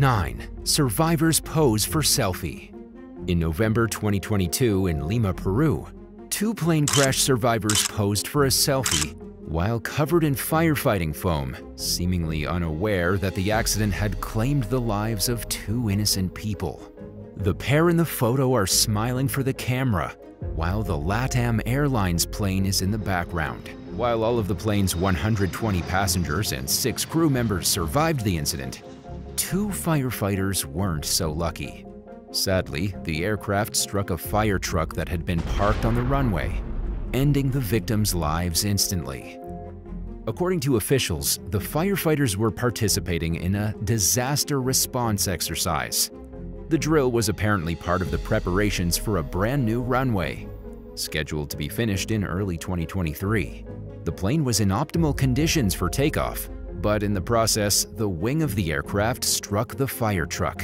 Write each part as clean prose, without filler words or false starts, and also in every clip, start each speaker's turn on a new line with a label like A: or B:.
A: 9. Survivors pose for selfie. In November 2022 in Lima, Peru, 2 plane crash survivors posed for a selfie while covered in firefighting foam, seemingly unaware that the accident had claimed the lives of 2 innocent people. The pair in the photo are smiling for the camera, while the LATAM Airlines plane is in the background. While all of the plane's 120 passengers and 6 crew members survived the incident, 2 firefighters weren't so lucky. Sadly, the aircraft struck a fire truck that had been parked on the runway, ending the victims' lives instantly. According to officials, the firefighters were participating in a disaster response exercise. The drill was apparently part of the preparations for a brand new runway, scheduled to be finished in early 2023. The plane was in optimal conditions for takeoff, but in the process, the wing of the aircraft struck the fire truck.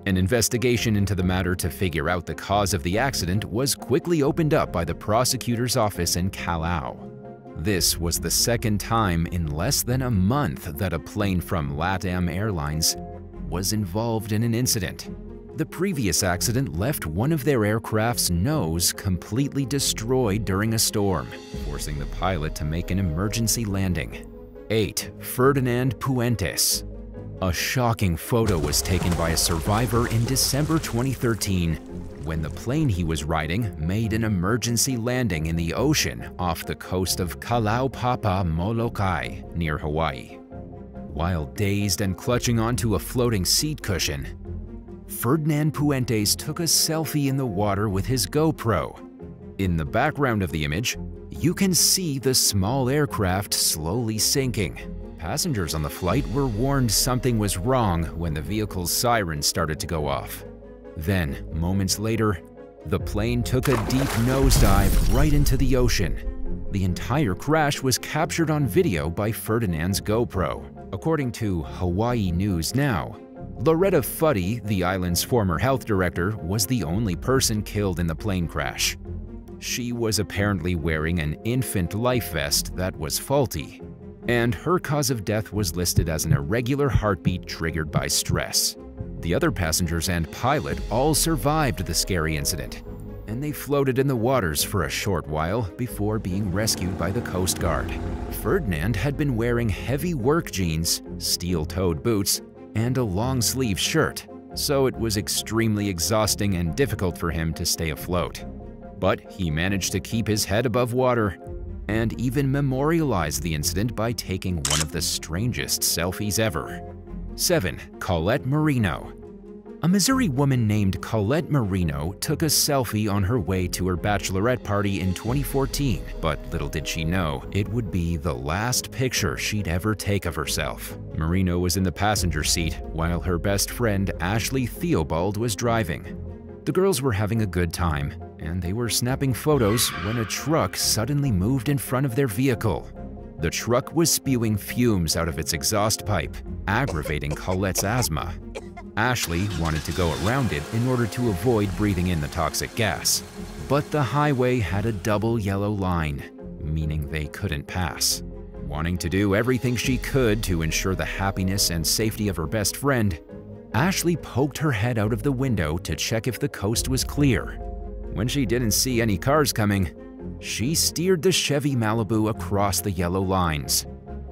A: An investigation into the matter to figure out the cause of the accident was quickly opened up by the prosecutor's office in Callao. This was the second time in less than a month that a plane from LATAM Airlines was involved in an incident. The previous accident left one of their aircraft's nose completely destroyed during a storm, forcing the pilot to make an emergency landing. 8. Ferdinand Puentes. A shocking photo was taken by a survivor in December 2013 when the plane he was riding made an emergency landing in the ocean off the coast of Kalaupapa, Molokai, near Hawaii. While dazed and clutching onto a floating seat cushion, Ferdinand Puentes took a selfie in the water with his GoPro. In the background of the image, you can see the small aircraft slowly sinking. Passengers on the flight were warned something was wrong when the vehicle's sirens started to go off. Then, moments later, the plane took a deep nosedive right into the ocean. The entire crash was captured on video by Ferdinand's GoPro. According to Hawaii News Now, Loretta Fuddy, the island's former health director, was the only person killed in the plane crash. She was apparently wearing an infant life vest that was faulty, and her cause of death was listed as an irregular heartbeat triggered by stress. The other passengers and pilot all survived the scary incident, and they floated in the waters for a short while before being rescued by the Coast Guard. Ferdinand had been wearing heavy work jeans, steel-toed boots, and a long-sleeve shirt, so it was extremely exhausting and difficult for him to stay afloat. But he managed to keep his head above water and even memorialized the incident by taking one of the strangest selfies ever. 7. Colette Moreno. A Missouri woman named Colette Moreno took a selfie on her way to her bachelorette party in 2014, but little did she know it would be the last picture she'd ever take of herself. Moreno was in the passenger seat while her best friend Ashley Theobald was driving. The girls were having a good time, and they were snapping photos when a truck suddenly moved in front of their vehicle. The truck was spewing fumes out of its exhaust pipe, aggravating Colette's asthma. Ashley wanted to go around it in order to avoid breathing in the toxic gas, but the highway had a double yellow line, meaning they couldn't pass. Wanting to do everything she could to ensure the happiness and safety of her best friend, Ashley poked her head out of the window to check if the coast was clear. When she didn't see any cars coming, she steered the Chevy Malibu across the yellow lines,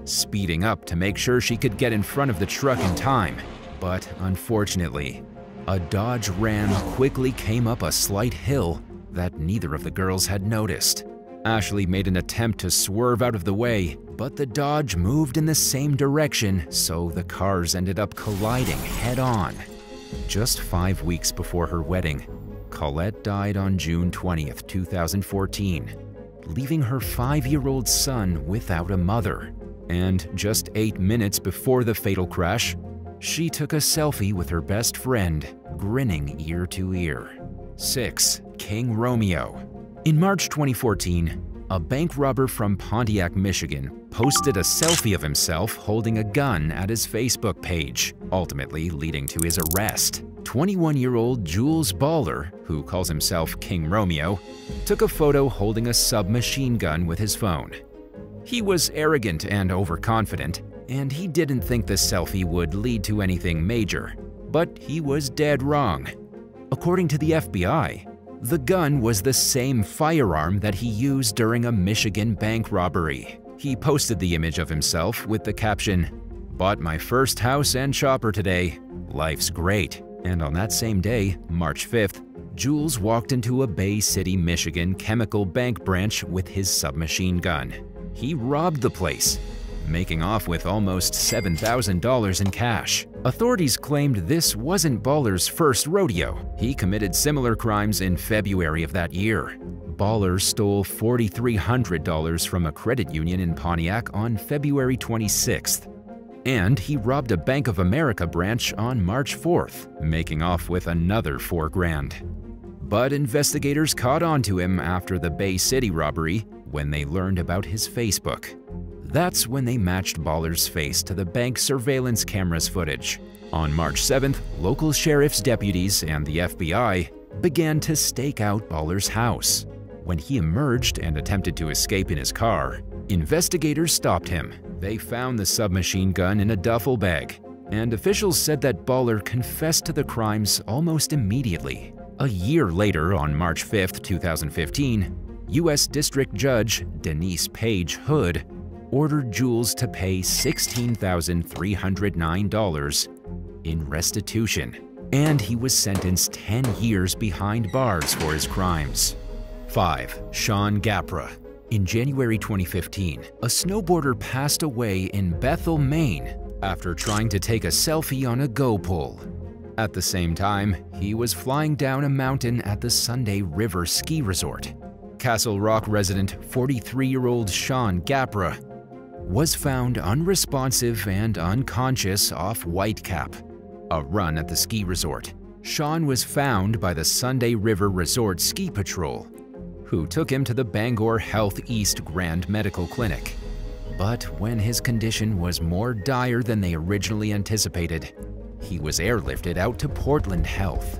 A: speeding up to make sure she could get in front of the truck in time. But unfortunately, a Dodge Ram quickly came up a slight hill that neither of the girls had noticed. Ashley made an attempt to swerve out of the way, but the Dodge moved in the same direction, so the cars ended up colliding head-on. Just 5 weeks before her wedding, Colette died on June 20th, 2014, leaving her 5-year-old son without a mother. And just 8 minutes before the fatal crash, she took a selfie with her best friend, grinning ear to ear. 6. King Romeo. In March 2014, a bank robber from Pontiac, Michigan, posted a selfie of himself holding a gun at his Facebook page, ultimately leading to his arrest. 21-year-old Jules Baller, who calls himself King Romeo, took a photo holding a submachine gun with his phone. He was arrogant and overconfident, and he didn't think the selfie would lead to anything major. But he was dead wrong. According to the FBI, the gun was the same firearm that he used during a Michigan bank robbery. He posted the image of himself with the caption, "Bought my first house and chopper today. Life's great." And on that same day, March 5th, Jules walked into a Bay City, Michigan chemical bank branch with his submachine gun. He robbed the place, making off with almost $7,000 in cash. Authorities claimed this wasn't Baller's first rodeo. He committed similar crimes in February of that year. Baller stole $4,300 from a credit union in Pontiac on February 26th. And he robbed a Bank of America branch on March 4th, making off with another $4,000. But investigators caught on to him after the Bay City robbery when they learned about his Facebook. That's when they matched Baller's face to the bank surveillance cameras footage. On March 7th, local sheriff's deputies and the FBI began to stake out Baller's house. When he emerged and attempted to escape in his car, investigators stopped him. They found the submachine gun in a duffel bag, and officials said that Baller confessed to the crimes almost immediately. A year later, on March 5, 2015, U.S. District Judge Denise Page Hood ordered Jules to pay $16,309 in restitution, and he was sentenced 10 years behind bars for his crimes. 5. Sean Gapra. In January 2015, a snowboarder passed away in Bethel, Maine, after trying to take a selfie on a go pole. At the same time, he was flying down a mountain at the Sunday River Ski Resort. Castle Rock resident 43-year-old Sean Gapra was found unresponsive and unconscious off Whitecap, a run at the ski resort. Sean was found by the Sunday River Resort Ski Patrol, who took him to the Bangor Health East Grand Medical Clinic. But when his condition was more dire than they originally anticipated, he was airlifted out to Portland Health.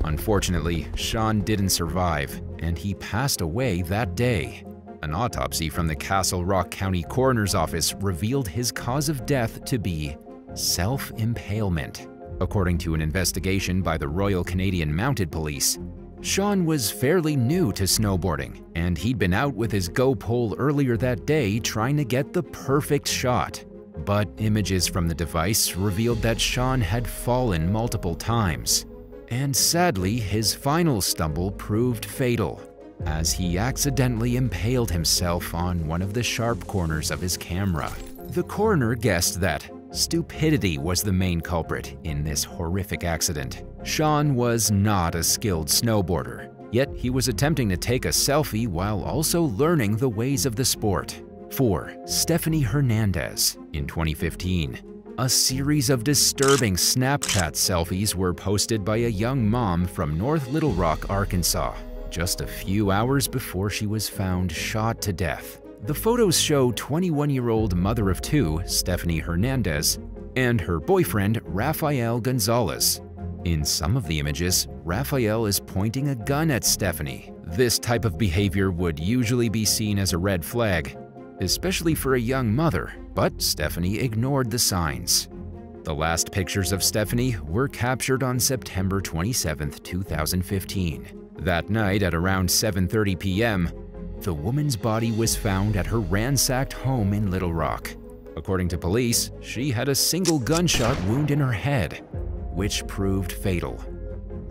A: Unfortunately, Sean didn't survive, and he passed away that day. An autopsy from the Castle Rock County Coroner's Office revealed his cause of death to be self-impalement. According to an investigation by the Royal Canadian Mounted Police, Sean was fairly new to snowboarding, and he'd been out with his go pole earlier that day trying to get the perfect shot. But images from the device revealed that Sean had fallen multiple times. And sadly, his final stumble proved fatal, as he accidentally impaled himself on one of the sharp corners of his camera. The coroner guessed that stupidity was the main culprit in this horrific accident. Sean was not a skilled snowboarder, yet he was attempting to take a selfie while also learning the ways of the sport. 4. Stephanie Hernandez. In 2015, a series of disturbing Snapchat selfies were posted by a young mom from North Little Rock, Arkansas, just a few hours before she was found shot to death. The photos show 21-year-old mother of two, Stephanie Hernandez, and her boyfriend, Rafael Gonzalez. In some of the images, Rafael is pointing a gun at Stephanie. This type of behavior would usually be seen as a red flag, especially for a young mother, but Stephanie ignored the signs. The last pictures of Stephanie were captured on September 27, 2015. That night at around 7:30 p.m., the woman's body was found at her ransacked home in Little Rock. According to police, she had a single gunshot wound in her head, which proved fatal.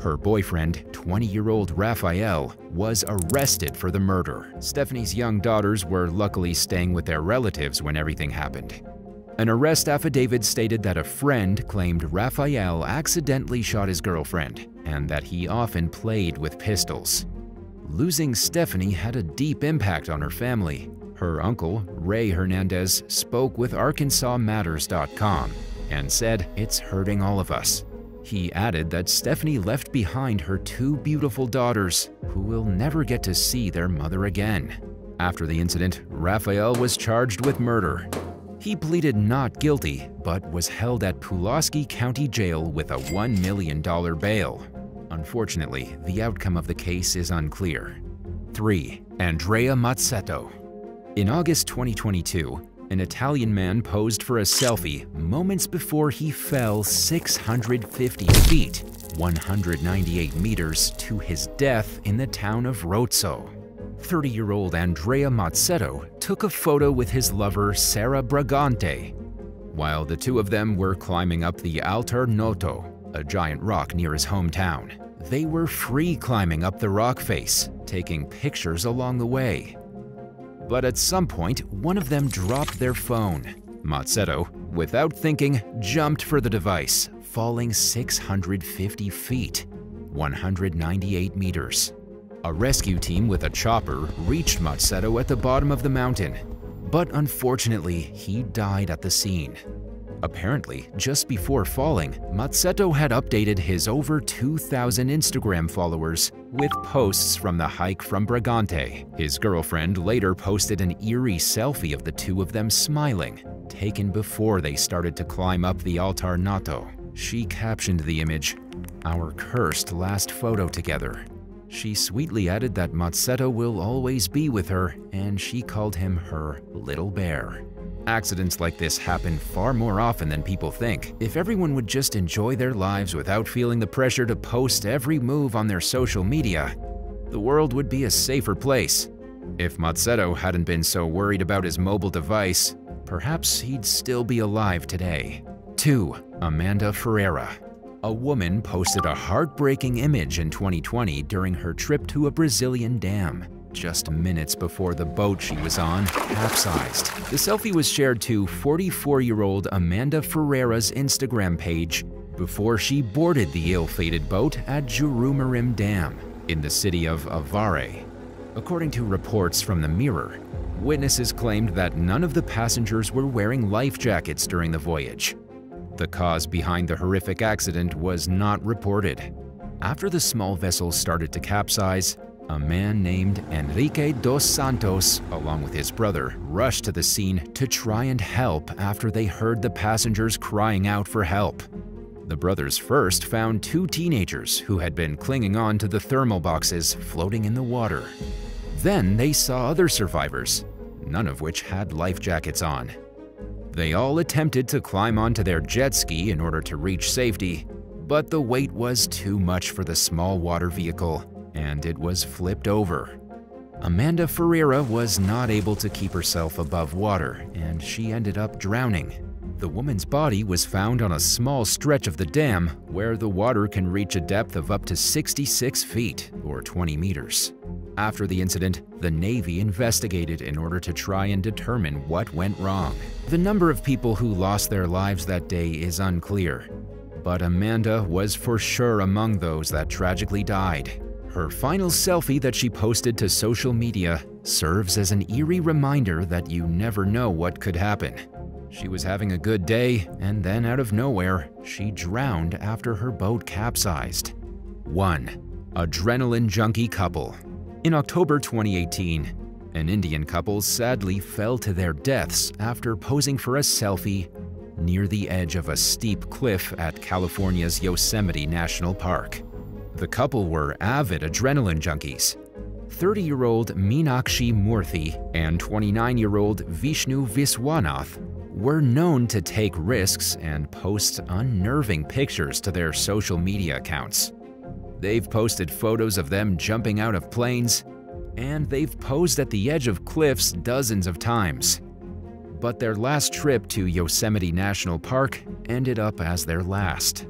A: Her boyfriend, 20-year-old Rafael, was arrested for the murder. Stephanie's young daughters were luckily staying with their relatives when everything happened. An arrest affidavit stated that a friend claimed Rafael accidentally shot his girlfriend and that he often played with pistols. Losing Stephanie had a deep impact on her family. Her uncle, Ray Hernandez, spoke with ArkansasMatters.com and said, "It's hurting all of us." He added that Stephanie left behind her two beautiful daughters, who will never get to see their mother again. After the incident, Rafael was charged with murder. He pleaded not guilty, but was held at Pulaski County Jail with a $1 million bail. Unfortunately, the outcome of the case is unclear. 3. Andrea Matsetto. In August 2022, an Italian man posed for a selfie moments before he fell 650 feet, 198 meters, to his death in the town of Rozzo. 30-year-old Andrea Matsetto took a photo with his lover Sara Brigante, while the two of them were climbing up the Altar Noto, a giant rock near his hometown. They were free climbing up the rock face, taking pictures along the way. But at some point, one of them dropped their phone. Matsetto, without thinking, jumped for the device, falling 650 feet, 198 meters. A rescue team with a chopper reached Matsetto at the bottom of the mountain, but unfortunately, he died at the scene. Apparently, just before falling, Matsetto had updated his over 2,000 Instagram followers with posts from the hike from Brigante. His girlfriend later posted an eerie selfie of the two of them smiling, taken before they started to climb up the Altar Noto. She captioned the image, "Our cursed last photo together." She sweetly added that Matsetto will always be with her, and she called him her little bear. Accidents like this happen far more often than people think. If everyone would just enjoy their lives without feeling the pressure to post every move on their social media, the world would be a safer place. If Matsetto hadn't been so worried about his mobile device, perhaps he'd still be alive today. 2. Amanda Ferreira. A woman posted a heartbreaking image in 2020 during her trip to a Brazilian dam, just minutes before the boat she was on capsized. The selfie was shared to 44-year-old Amanda Ferreira's Instagram page before she boarded the ill-fated boat at Jurumarim Dam in the city of Avare. According to reports from the Mirror, witnesses claimed that none of the passengers were wearing life jackets during the voyage. The cause behind the horrific accident was not reported. After the small vessel started to capsize, a man named Enrique dos Santos, along with his brother, rushed to the scene to try and help after they heard the passengers crying out for help. The brothers first found two teenagers who had been clinging on to the thermal boxes floating in the water. Then they saw other survivors, none of which had life jackets on. They all attempted to climb onto their jet ski in order to reach safety, but the weight was too much for the small water vehicle, and it was flipped over. Amanda Ferreira was not able to keep herself above water, and she ended up drowning. The woman's body was found on a small stretch of the dam where the water can reach a depth of up to 66 feet, or 20 meters. After the incident, the Navy investigated in order to try and determine what went wrong. The number of people who lost their lives that day is unclear, but Amanda was for sure among those that tragically died. Her final selfie that she posted to social media serves as an eerie reminder that you never know what could happen. She was having a good day, and then out of nowhere, she drowned after her boat capsized. 1. Adrenaline junkie couple. In October 2018, an Indian couple sadly fell to their deaths after posing for a selfie near the edge of a steep cliff at California's Yosemite National Park. The couple were avid adrenaline junkies. 30-year-old Meenakshi Murthy and 29-year-old Vishnu Viswanath were known to take risks and post unnerving pictures to their social media accounts. They've posted photos of them jumping out of planes, and they've posed at the edge of cliffs dozens of times. But their last trip to Yosemite National Park ended up as their last.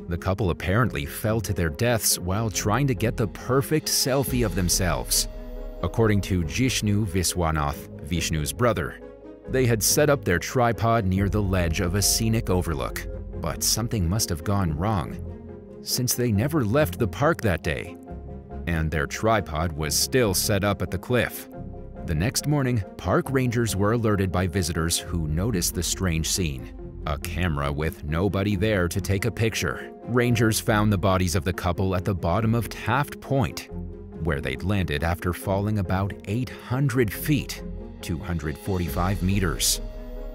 A: The couple apparently fell to their deaths while trying to get the perfect selfie of themselves. According to Jishnu Viswanath, Vishnu's brother, they had set up their tripod near the ledge of a scenic overlook, but something must have gone wrong, since they never left the park that day, and their tripod was still set up at the cliff. The next morning, park rangers were alerted by visitors who noticed the strange scene. A camera with nobody there to take a picture. Rangers found the bodies of the couple at the bottom of Taft Point, where they'd landed after falling about 800 feet, 245 meters.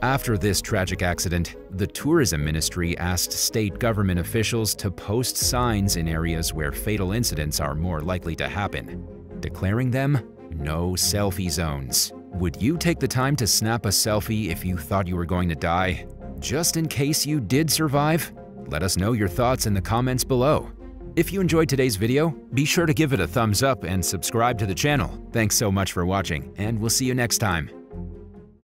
A: After this tragic accident, the tourism ministry asked state government officials to post signs in areas where fatal incidents are more likely to happen, declaring them no selfie zones. Would you take the time to snap a selfie if you thought you were going to die? Just in case you did survive? Let us know your thoughts in the comments below. If you enjoyed today's video, be sure to give it a thumbs up and subscribe to the channel. Thanks so much for watching, and we'll see you next time.